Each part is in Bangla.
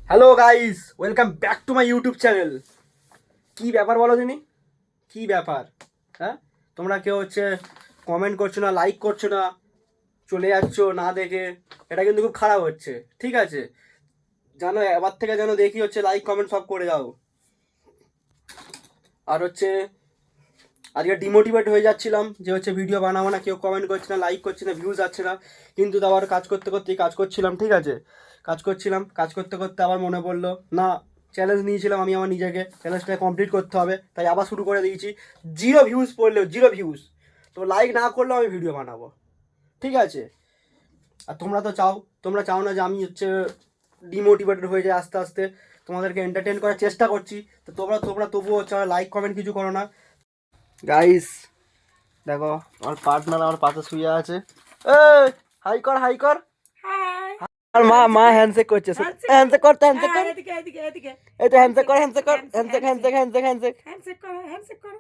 Hello guys, welcome back to my YouTube channel. কি ব্যাপার বলো দিনি, কি ব্যাপার? হ্যাঁ, তোমরা কেউ কমেন্ট করছো না, লাইক করছো না, চলে যাচ্ছ না দেখে। এটা কিন্তু খুব খারাপ হচ্ছে, ঠিক আছে? জানো, এবার থেকে যেন দেখি লাইক কমেন্ট সব করে দাও। আর আজকে ডিমোটিভেট হয়ে যাচ্ছিলাম যে ভিডিও বানাবো না, কেউ কমেন্ট করছে না, লাইক করছে না, ভিউজ আসছে না। কিন্তু আবার কাজ করতে করতেই কাজ করছিলাম, ঠিক আছে? কাজ করতে করতে আবার মনে পড়লো, না, চ্যালেঞ্জ নিয়েছিলাম আমি আমার নিজেকে, চ্যালেঞ্জটা কমপ্লিট করতে হবে, তাই আবার শুরু করে দিয়েছি। 0 ভিউজ পড়লেও 0 ভিউজ, তো লাইক না করলেও আমি ভিডিও বানাবো, ঠিক আছে? আর তোমরা চাও না যে আমি ডিমোটিভেটেড হয়ে যাই আস্তে আস্তে। তোমাদেরকে এন্টারটেন করার চেষ্টা করছি, তো তোমরা তবুও লাইক কমেন্ট কিছু করো না। গাইস দেখো, আমার পার্টনার আমার পাশে শুয়ে আছে। হাই কর, হাই কর। আর মা হ্যান্ডশেক করছে। হ্যান্ডশেক কর, হ্যান্ডশেক কর, এই তো হ্যান্ডশেক কর, হ্যান্ডশেক কর, হ্যান্ডশেক কর।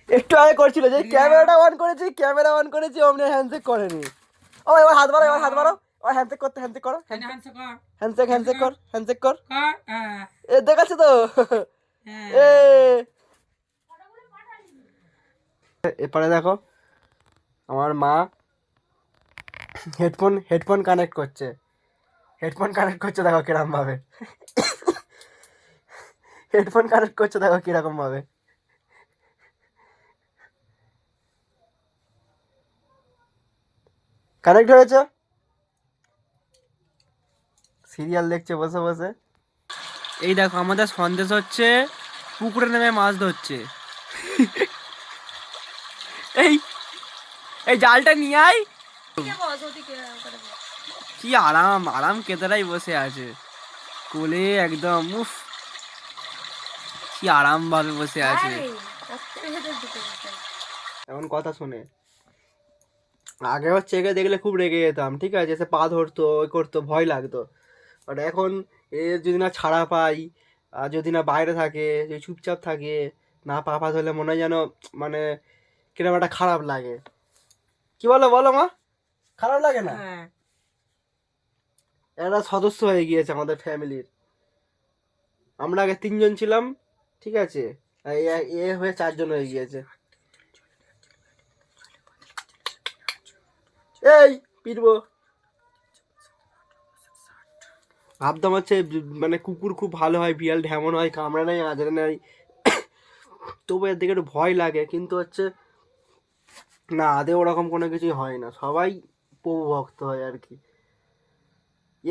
একটু আগে করছিল যে ক্যামেরা অন করেছি অমনি হ্যান্ডশেক করেনি। ও এবার হাত বাড়াও, ওই হ্যান্ডশেক করতে, হ্যান্ডশেক করো, হ্যান্ডশেক কর। এ দেখাচ্ছে তো। এ এরপরে দেখো, আমার মা হেডফোন কানেক্ট করছে। দেখো কিরকম ভাবে কানেক্ট হয়েছে। সিরিয়াল দেখছে বসে বসে। এই দেখো, আমাদের সন্দেশ হচ্ছে পুকুরে নেমে মাছ ধরছে। এই এই জালটা নিয়ে আয়। কি আরাম কেদারাই বসে আছে কোলে, একদম উফ, কি আরাম ভাবে বসে আছে। এমন কথা শুনে আগে একে দেখলে খুব রেগে যেতাম, ঠিক আছে? সে পা ধরতো, ওই করতো, ভয় লাগতো। বাট এখন যদি না ছাড়া পাই, আর যদি না বাইরে থাকে, যদি চুপচাপ থাকে, না পা ধরলে মনে হয় যেন মানে কিরকম একটা খারাপ লাগে। কি বলো মা, খারাপ লাগে না? একটা সদস্য হয়ে গিয়েছে আমাদের ফ্যামিলির। আমরা আগে 3 জন ছিলাম, ঠিক আছে? এ হয়ে 4 জন হয়ে গিয়েছে। এই পিটবো। ভাবতাম মানে কুকুর খুব ভালো হয়, বিড়াল ঢেমন হয়, কামড়া নেই, আজরে নেই, তবু এর দিকে একটু ভয় লাগে। কিন্তু না, আদে ওরকম কোনো কিছুই হয় না, সবাই প্রভু ভক্ত হয় আর কি।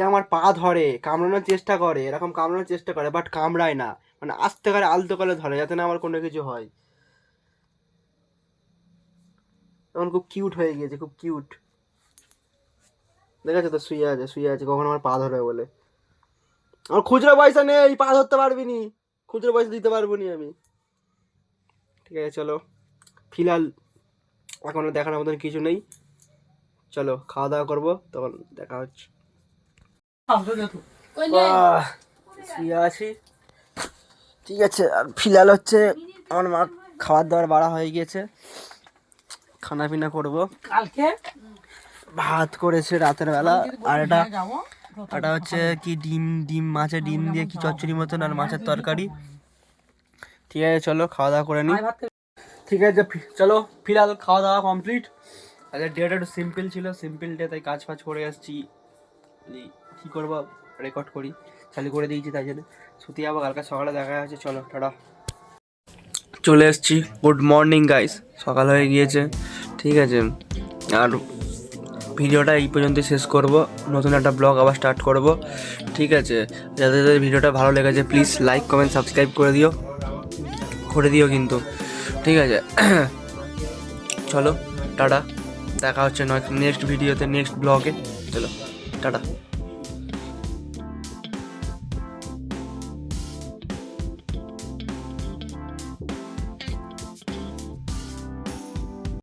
আমার পা ধরে, কামড়ানোর চেষ্টা করে, এরকম কামড়ানোর চেষ্টা করে, বাট কামড়ায় না, মানে আস্তে করে আলতো করে ধরে, যাতে না আমার কোনো কিছু হয়। তখন খুব কিউট হয়ে গিয়েছে, খুব কিউট। দেখেছো তো, শুয়ে আছে, কখন আমার পা ধরে বলে। আমার খুচরো পয়সা নেই, পা ধরতে পারবি নি, খুচরো পয়সা দিতে পারবো নি আমি। ঠিক আছে, চলো, ফিলহাল এখনো দেখানোর মতন কিছু নেই। চলো খাওয়া দাওয়া করবো, তখন দেখা হচ্ছে। শুয়ে আছি, ঠিক আছে। আর ফিলহাল আমার মা খাবার দাবার বাড়া হয়ে গিয়েছে, খানা পিনা করবো। কালকে ভাত করেছে রাতের বেলা, আর এটা কি ডিম মাছের ডিম দিয়ে কি চচ্চড়ি মতন, আর মাছের তরকারি। ঠিক আছে, চলো খাওয়া দাওয়া করে নি। ঠিক আছে, চলো, ফিলহাল খাওয়া দাওয়া কমপ্লিট। আজকে ডেটা একটু সিম্পল ছিল, সিম্পল ডে, তাই কাজ ফাজ করে আসছি। কি করবো, রেকর্ড করি, চালু করে দিয়েছি, তাই জন্য শুতে যাবো। কালকে সকালে দেখা আছে, চলো টাটা। চলে এসছি, গুড মর্নিং গাইস, সকাল হয়ে গিয়েছে, ঠিক আছে? আর ভিডিওটা এই পর্যন্ত শেষ করব, নতুন একটা ব্লগ আবার স্টার্ট করব, ঠিক আছে? যাদের ভিডিওটা ভালো লেগেছে প্লিজ লাইক কমেন্ট সাবস্ক্রাইব করে দিও কিন্তু, ঠিক আছে? চলো টাটা, দেখা হচ্ছে নেক্সট ভিডিওতে, নেক্সট ব্লগে। চলো টাটা।